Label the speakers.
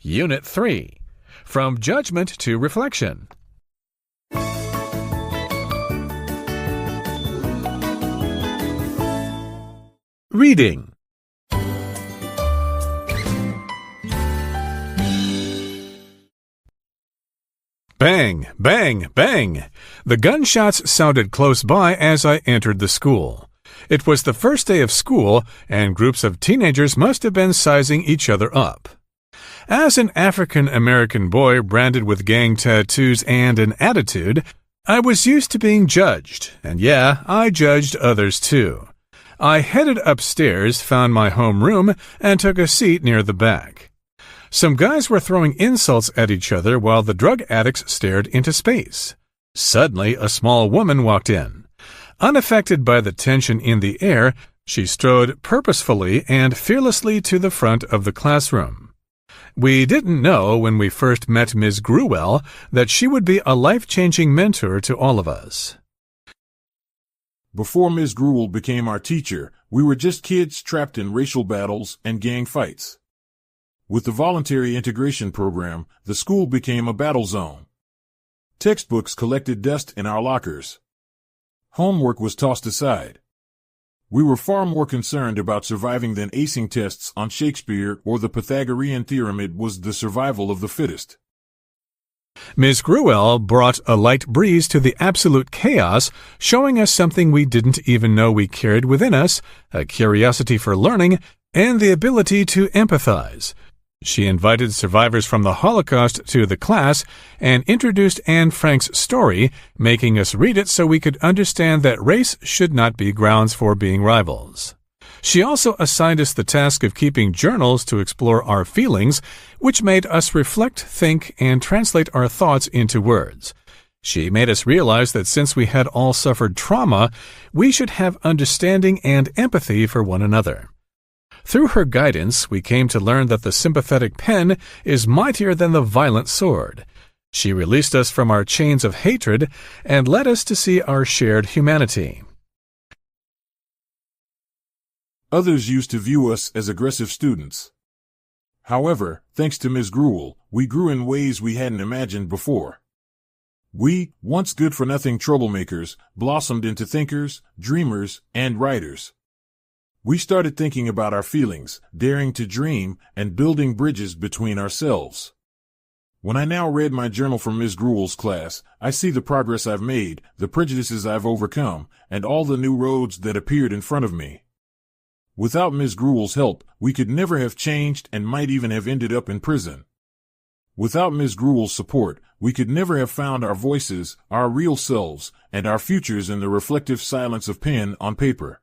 Speaker 1: Unit 3. From Judgment to Reflection. Reading. Bang, bang, bang! The gunshots sounded close by as I entered the school. It was the first day of school, and groups of teenagers must have been sizing each other up. As an African-American boy branded with gang tattoos and an attitude, I was used to being judged, and yeah, I judged others too. I headed upstairs, found my homeroom, and took a seat near the back. Some guys were throwing insults at each other while the drug addicts stared into space. Suddenly, a small woman walked in. Unaffected by the tension in the air, she strode purposefully and fearlessly to the front of the classroom. We didn't know when we first met Ms. Gruwell that she would be a life-changing mentor to all of us.
Speaker 2: Before Ms. Gruwell became our teacher, we were just kids trapped in racial battles and gang fights. With the voluntary integration program, the school became a battle zone. Textbooks collected dust in our lockers. Homework was tossed aside. We were far more concerned about surviving than acing tests on Shakespeare or the Pythagorean theorem. It was the survival of the fittest.
Speaker 1: Ms. Gruwell brought a light breeze to the absolute chaos, showing us something we didn't even know we carried within us, a curiosity for learning and the ability to empathize. She invited survivors from the Holocaust to the class and introduced Anne Frank's story, making us read it so we could understand that race should not be grounds for being rivals. She also assigned us the task of keeping journals to explore our feelings, which made us reflect, think, and translate our thoughts into words. She made us realize that since we had all suffered trauma, we should have understanding and empathy for one another. Through her guidance, we came to learn that the sympathetic pen is mightier than the violent sword. She released us from our chains of hatred and led us to see our shared humanity.
Speaker 2: Others used to view us as aggressive students. However, thanks to Ms. Gruwell, we grew in ways we hadn't imagined before. We, once good-for-nothing troublemakers, blossomed into thinkers, dreamers, and writers. We started thinking about our feelings, daring to dream, and building bridges between ourselves. When I now read my journal from Ms. Gruwell's class, I see the progress I've made, the prejudices I've overcome, and all the new roads that appeared in front of me. Without Ms. Gruwell's help, we could never have changed and might even have ended up in prison. Without Ms. Gruwell's support, we could never have found our voices, our real selves, and our futures in the reflective silence of pen on paper.